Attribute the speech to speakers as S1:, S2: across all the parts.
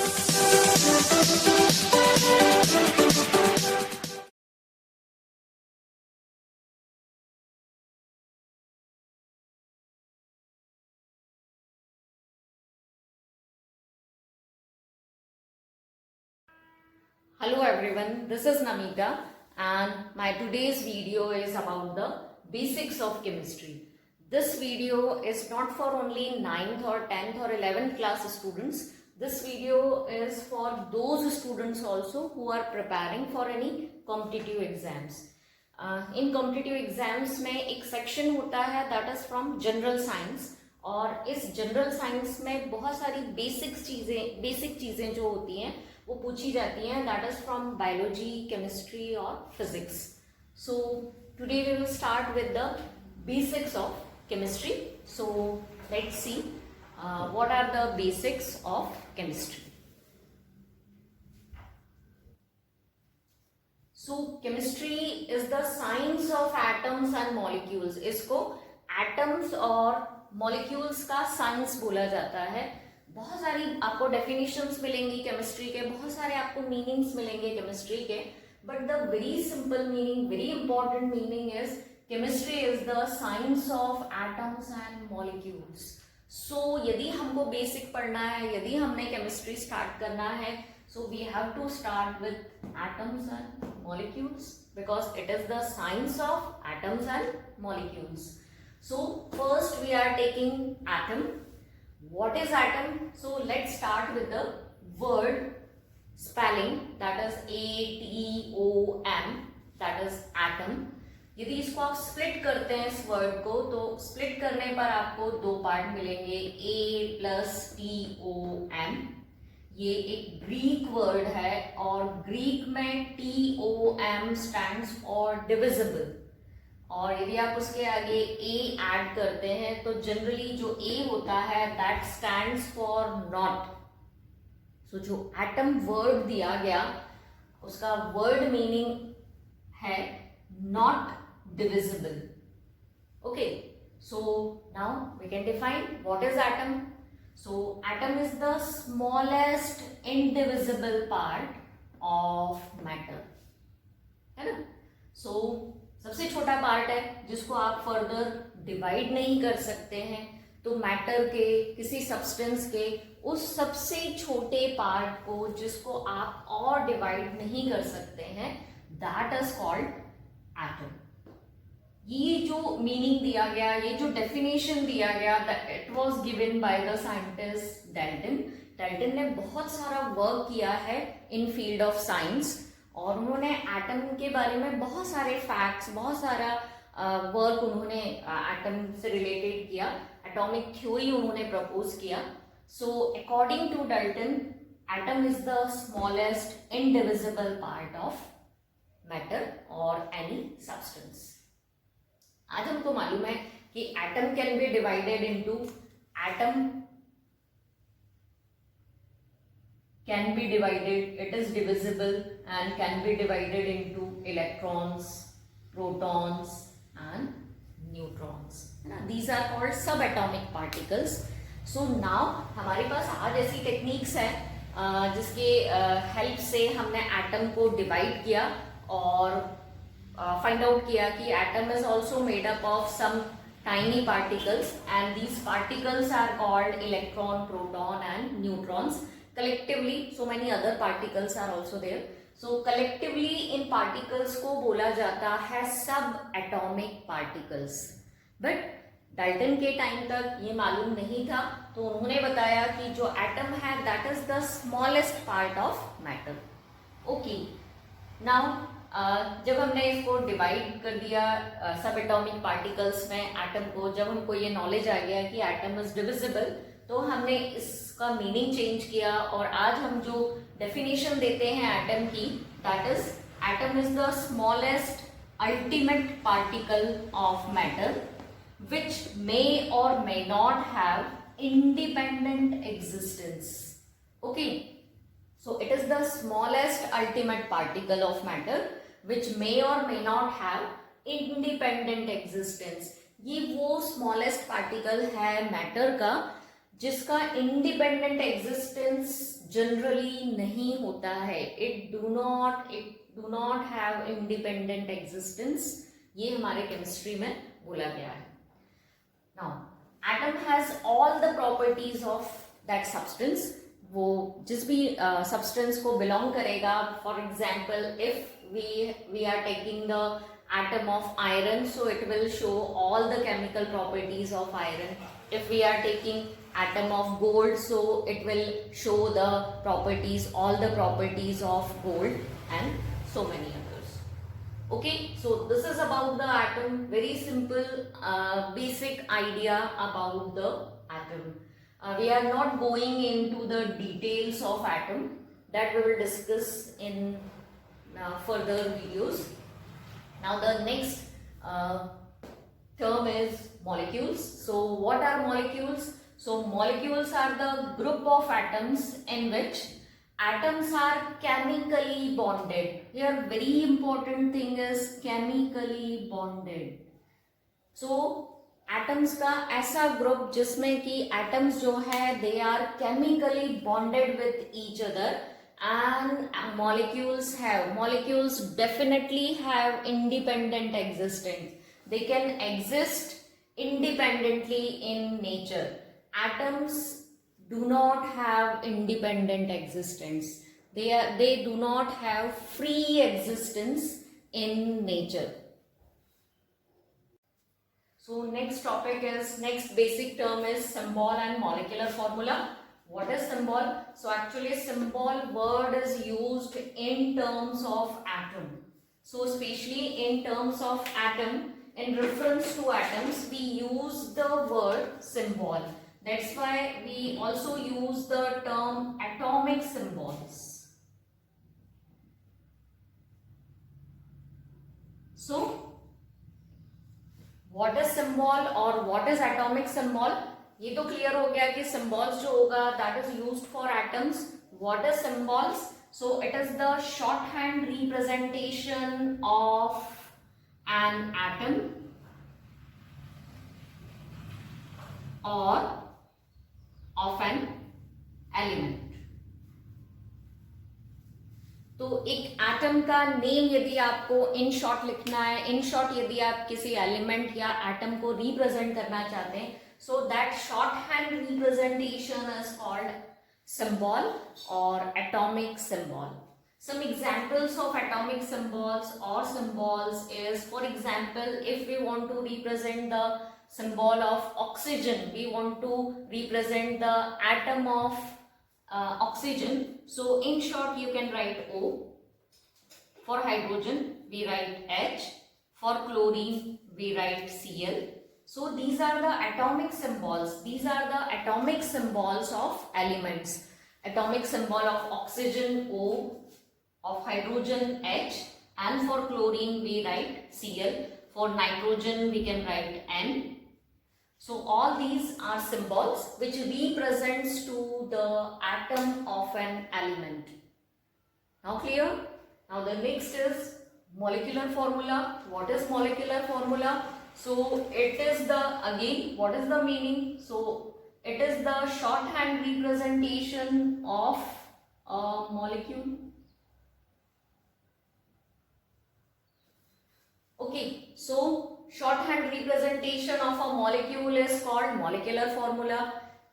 S1: Hello everyone, this is Namita and my today's video is about the basics of chemistry. This video is not for only 9th or 10th or 11th class students. This video is for those students also who are preparing for any competitive exams. In competitive exams में एक section होता है that is from general science और इस general science में बहुत सारी basic चीज़ें जो होती हैं वो पूछी जाती हैं that is from biology, chemistry और physics. So today we will start with the basics of chemistry. So let's see what are the basics of chemistry. So chemistry is the science of atoms and molecules. इसको atoms और molecules का science बोला जाता है. बहुत सारी आपको definitions मिलेंगी केमिस्ट्री के, बहुत सारे आपको मीनिंग्स मिलेंगे केमिस्ट्री के, but the very simple meaning, very important meaning is chemistry is the science of atoms and molecules. So यदि हमको बेसिक पढ़ना है, यदि हमने केमिस्ट्री स्टार्ट करना है, so we have to start with atoms and molecules because it is the science of atoms and molecules. So first we are taking atom. What is atom? So let's start with the word spelling, that is ATOM, that is atom. यदि इसको आप split करते हैं इस word को, तो split करने पर आपको दो पार्ट मिलेंगे, A प्लस TOM. ये एक ग्रीक वर्ड है और ग्रीक में TOM स्टैंड्स फॉर डिविजिबल. और यदि आप उसके आगे ए ऐड करते हैं तो जनरली जो ए होता है that stands for not. So जो एटम वर्ड दिया गया उसका वर्ड मीनिंग है not divisible. Okay, so now we can define what is atom. So atom is the smallest indivisible part of matter, है ना. सो सबसे छोटा पार्ट है जिसको आप फर्दर डिवाइड नहीं कर सकते हैं. तो मैटर के, किसी सब्सटेंस के उस सबसे छोटे पार्ट को जिसको आप और डिवाइड नहीं कर सकते हैं, दैट इज कॉल्ड एटम. ये जो मीनिंग दिया गया, ये जो डेफिनेशन दिया गया, it was given by the scientist Dalton. Dalton ने बहुत सारा वर्क किया है इन फील्ड ऑफ साइंस और उन्होंने एटम के बारे में बहुत सारे फैक्ट्स, बहुत सारा वर्क उन्होंने एटम से रिलेटेड किया. एटॉमिक थ्योरी उन्होंने प्रपोज किया. So according to Dalton atom is the smallest indivisible part of matter और एनी सब्सटेंस. आज हमको मालूम है कि atom can be divided into atom can be divided, it is divisible and can be divided into electrons, protons and neutrons. These are called subatomic particles. So now हमारे पास आज ऐसी techniques हैं जिसके हेल्प से हमने एटम को divide किया और फाइंड आउट किया कि atom is also made up of some tiny particles and these particles are called electron, proton and neutrons. Collectively so many other particles are also there. So collectively in particles को बोला जाता है सब atomic particles. But Dalton के time तक ये मालूम नहीं था, तो उन्होंने बताया कि जो एटम है that is the smallest part of matter. Okay, now जब हमने इसको डिवाइड कर दिया सब एटॉमिक पार्टिकल्स में एटम को, जब हमको ये नॉलेज आ गया कि एटम इज डिविजिबल, तो हमने इसका मीनिंग चेंज किया और आज हम जो डेफिनेशन देते हैं एटम की, that is atom is the smallest ultimate particle of matter which may और may not have independent existence. Okay, so it is the smallest ultimate particle of matter which may or may not have independent existence. ये वो smallest particle है matter का जिसका independent existence generally नहीं होता है, it do not have independent existence, ये हमारे केमिस्ट्री में बोला गया है। Now atom has all the properties of that substance, वो जिस भी सब्सटेंस को बिलोंग करेगा। For example if we are taking the atom of iron, so it will show all the chemical properties of iron. If we are taking atom of gold, so it will show the properties, all the properties of gold, and so many others. Okay, so this is about the atom, very simple basic idea about the atom. We are not going into the details of atom, that we will discuss in further videos. Now the next term is molecules. So what are molecules? So molecules are the group of atoms in which atoms are chemically bonded. Here very important thing is chemically bonded. So atoms का ऐसा group जिसमें कि atoms जो है they are chemically bonded with each other. And molecules definitely have independent existence. They can exist independently in nature. Atoms do not have independent existence. They do not have free existence in nature. So next basic term is symbol and molecular formula. What is symbol? So actually symbol word is used in terms of atom. So especially in terms of atom, in reference to atoms, we use the word symbol. That's why we also use the term atomic symbols. So what is symbol or what is atomic symbol? ये तो clear हो गया कि symbols जो होगा that is used for atoms. What is symbols? So it is the short hand representation of an atom और of an element. तो एक एटम का नेम यदि आपको इन शॉर्ट लिखना है, इन शॉर्ट यदि आप किसी एलिमेंट या एटम को रिप्रेजेंट करना चाहते हैं, so that shorthand representation is called symbol or atomic symbol. Some examples of atomic symbols or symbols is, for example, if we want to represent the symbol of oxygen, we want to represent the atom of oxygen, so in short you can write O. For hydrogen we write H. For chlorine we write Cl. So these are the atomic symbols. These are the atomic symbols of elements. Atomic symbol of oxygen O, of hydrogen H, and for chlorine we write Cl. For nitrogen we can write N. So all these are symbols which represents to the atom of an element. Now clear? Now the next is molecular formula. What is molecular formula? So it is the, again, what is the meaning? So it is the shorthand representation of a molecule. Okay, so shorthand representation of a molecule is called molecular formula.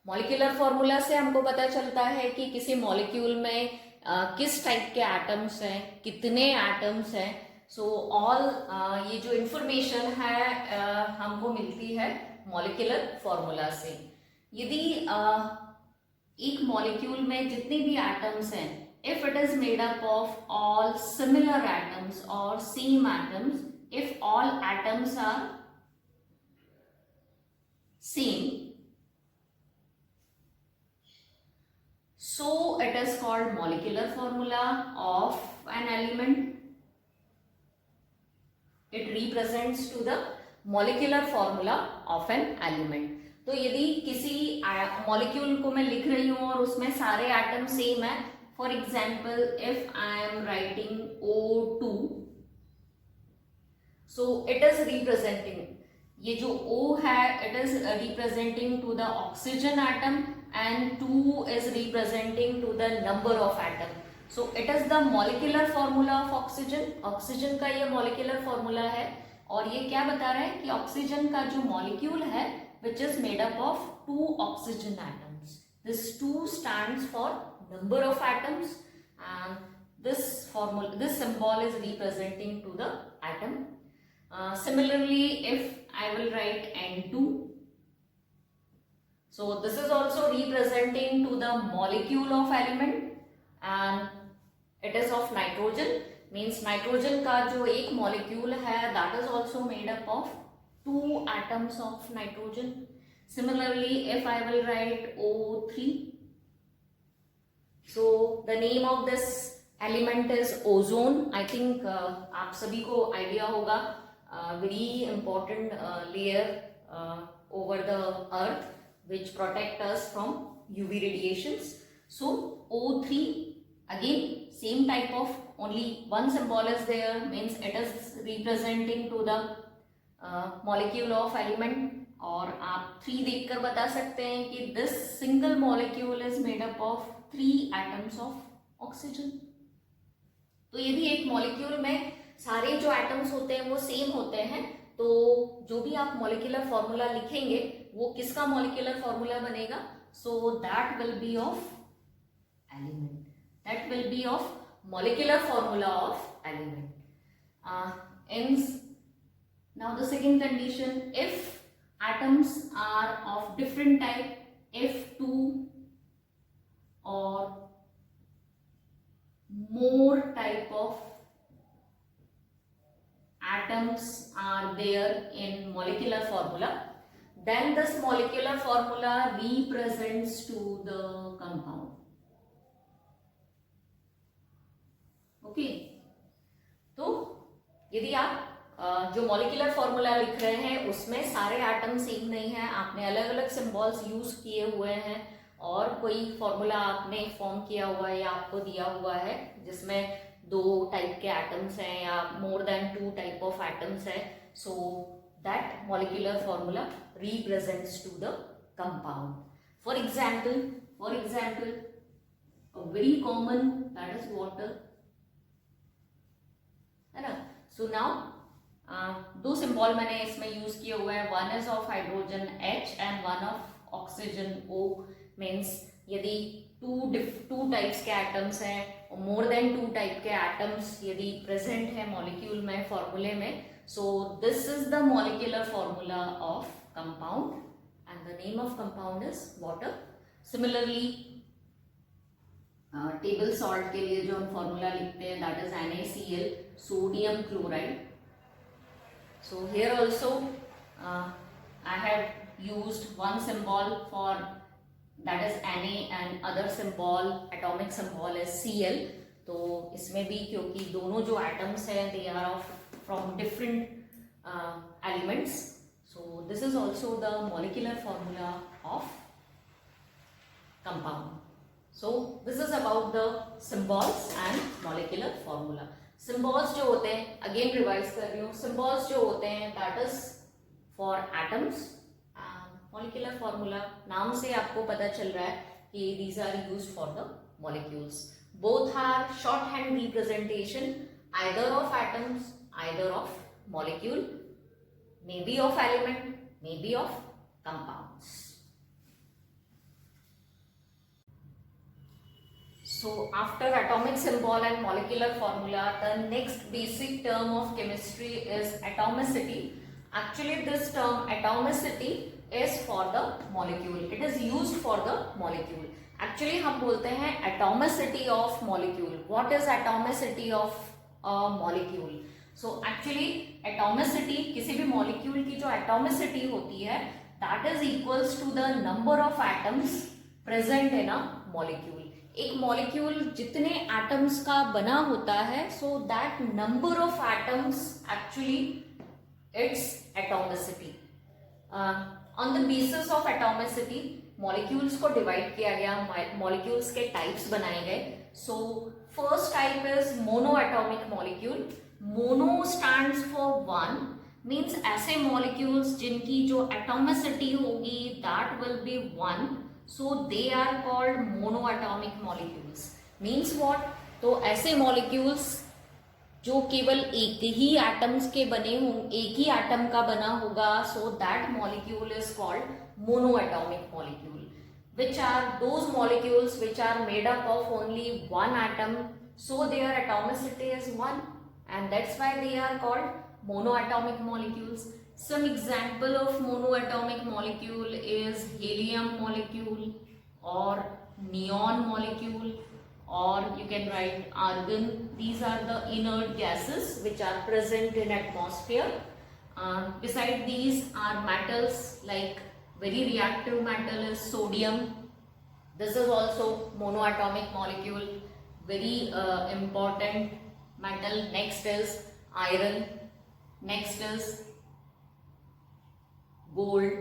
S1: Molecular formula से हमको पता चलता है कि किसी molecule में किस type के एटम्स हैं, कितने एटम्स हैं. सो ऑल ये जो इंफॉर्मेशन है हमको मिलती है मॉलिक्यूलर फॉर्मूला से. यदि एक मॉलिक्यूल में जितने भी एटम्स हैं, if it is made up of all similar atoms और same atoms, if all atoms are same, so it is called molecular formula of an element. It represents to the molecular formula of an element. तो यदि किसी molecule को मैं लिख रही हूँ और उसमें सारे एटम सेम है, for example if I am writing O2, so it is representing, ये जो O है it is representing two the oxygen atom and 2 is representing to the number of atom. So it is the molecular formula of oxygen. Oxygen का ये molecular formula है और ये क्या बता रहा है कि ऑक्सीजन का जो molecule है which is made up of 2 oxygen atoms. This 2 stands for number of atoms and this symbol is representing to the atom. Similarly, if I will write N2, so this is also representing to the molecule of element and it is of nitrogen, means nitrogen का जो एक molecule है that is also made up of 2 atoms of nitrogen. Similarly, if I will write O3, so the name of this element is ozone. I think आप सभी को idea होगा, very important layer over the earth which protect us from UV radiations. So O3, again same type of, only one symbol is there, means it is representing to the molecule of element. और आप 3 देखकर बता सकते हैं कि this single molecule is made up of 3 atoms of oxygen. तो यदि एक molecule में सारे जो atoms होते हैं वो same होते हैं, तो जो भी आप molecular formula लिखेंगे वो किसका molecular formula बनेगा? So that will be of element. That will be of molecular formula of element. Now the second condition, if atoms are of different type, F2 or more type of atoms are there in molecular formula, then this molecular formula represents to the compound. Okay, तो यदि आप जो molecular formula लिख रहे हैं उसमें सारे atom same नहीं है, आपने अलग अलग सिंबल्स यूज किए हुए हैं और कोई फॉर्मूला आपने फॉर्म किया हुआ है या आपको दिया हुआ है जिसमें 2 टाइप के एटम्स हैं या more than 2 type of atoms है, so that molecular formula represents to the compound. For example a very common, that is water, है ना. सो नाउ 2 सिंबल मैंने इसमें यूज किए हुए हैं, one is of hydrogen H and one of oxygen O. Means यदि 2 types के atoms हैं और मोर देन 2 टाइप के एटम्स यदि प्रेजेंट है मॉलिक्यूल में, फॉर्मूले में, so this is the molecular formula of compound and the name of compound is water. Similarly table salt के लिए जो हम फॉर्मूला लिखते हैं that is NaCl, sodium chloride. So here also I have used one symbol for that is Na and other symbol, atomic symbol is Cl. तो इसमें भी क्योंकि दोनों जो atoms हैं they are from different elements, so this is also the molecular formula of compound. So this is about the symbols and molecular formula. Symbols जो होते हैं, अगेन रिवाइज कर रही हूँ, सिंबल्स जो होते हैं that is for atoms. Molecular formula नाम से आपको पता चल रहा है कि these are used for the molecules. Both are shorthand representation either of atoms, either of molecule, may be of element, may be of compounds. So after atomic symbol and molecular formula, the next basic term of chemistry is atomicity. Actually this term atomicity is for the molecule. It is used for the molecule. Actually हम बोलते हैं atomicity of molecule. What is atomicity of a molecule? So actually atomicity, किसी भी molecule की जो atomicity होती है that is equals to the number of atoms present in a molecule. एक मॉलिक्यूल जितने एटम्स का बना होता है, so that number of atoms actually it's atomicity. On the basis of atomicity molecules को डिवाइड किया गया, मॉलिक्यूल्स के टाइप्स बनाए गए. So first type is mono atomic molecule. Mono stands for 1, means ऐसे मॉलिक्यूल्स जिनकी जो एटॉमिसिटी होगी that will be 1. so they are called monoatomic molecules. Means what? तो ऐसे molecules जो केवल एक ही एटम्स के बने हों, एक ही एटम का बना होगा, so that molecule is called monoatomic molecule. Which are those molecules which are made up of only one atom, so their atomicity is one, and that's why they are called monoatomic molecules. Some example of monoatomic molecule is helium molecule or neon molecule, or you can write argon. These are the inert gases which are present in atmosphere. Beside these are metals, like very reactive metal is sodium. This is also monoatomic molecule, very important metal. Next is iron, next is gold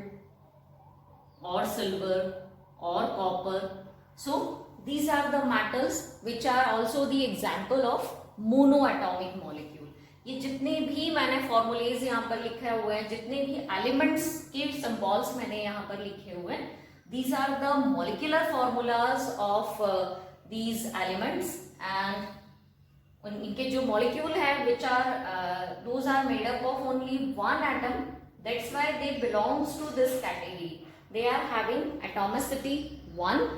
S1: or silver or copper. So these are the metals which are also the example of monoatomic molecule. ये जितने भी मैंने formulas यहाँ पर लिखे हुए हैं, जितने भी एलिमेंट्स के सिंबल्स मैंने यहाँ पर लिखे हुए हैं, these are the molecular formulas of these elements, and इनके जो molecule है which are those are made up of only one atom. That's why they belongs to this category. They are having atomicity 1,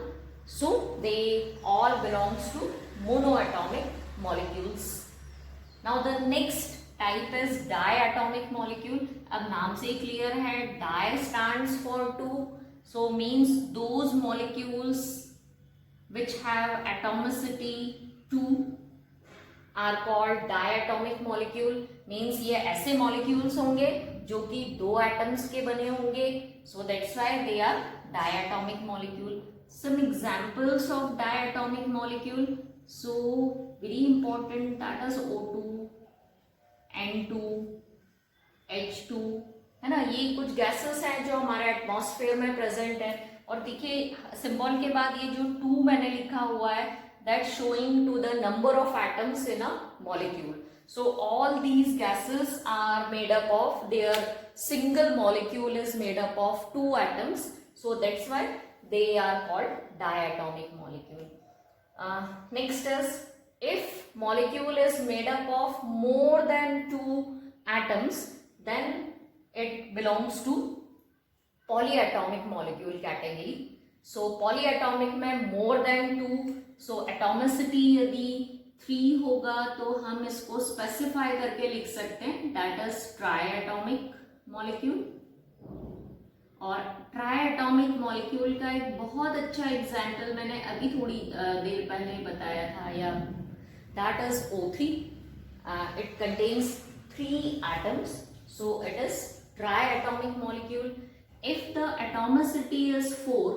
S1: so they all belongs to monoatomic molecules. Now the next type is diatomic molecule. अब नाम से clear है, di stands for 2, so means those molecules which have atomicity 2 are called diatomic molecule. Means ये ऐसे molecules होंगे जो कि 2 atoms के बने होंगे, so that's why they are diatomic molecule. Some examples of diatomic molecule, so very important, that is O2, N2, H2, है ना. ये कुछ गैसेस हैं जो हमारे एटमॉस्फेयर में प्रेजेंट है. और देखिए सिंबल के बाद ये जो 2 मैंने लिखा हुआ है, that showing to the number of atoms in a molecule. So all these gases are made up of, their single molecule is made up of 2 atoms, so that's why they are called diatomic molecule. Next is, if molecule is made up of more than 2 atoms, then it belongs to polyatomic molecule category. So polyatomic में more than 2, so atomicity यदि 3 होगा तो हम इसको specify करके लिख सकते हैं, that is triatomic molecule. और ट्राइएटॉमिक मॉलिक्यूल का एक बहुत अच्छा एग्जाम्पल मैंने अभी थोड़ी देर पहले बताया था, या that is O3. It contains 3 atoms, so it is triatomic molecule. If the atomicity is 4,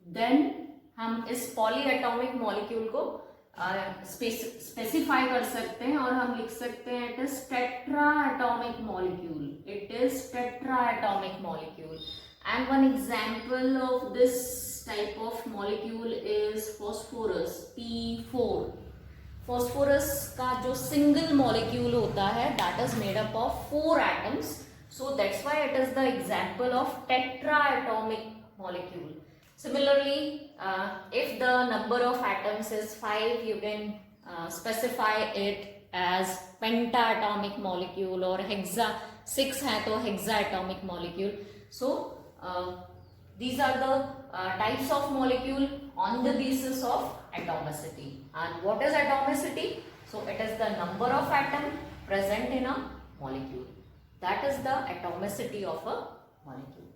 S1: then हम इस पॉलीएटॉमिक मॉलिक्यूल को स्पेसिफाई कर सकते हैं और हम लिख सकते हैं it is tetraatomic molecule. It is tetraatomic molecule. And one example of this type of molecule is phosphorus, P4. Phosphorus का जो सिंगल मॉलिक्यूल होता है that is made up of 4 atoms, so that's why it is the example of tetraatomic molecule. Similarly, if the number of atoms is 5, you can specify it as pentaatomic molecule, or hexa 6 है तो hexaatomic molecule. So these are the types of molecule on the basis of atomicity. And what is atomicity? So it is the number of atom present in a molecule. That is the atomicity of a molecule.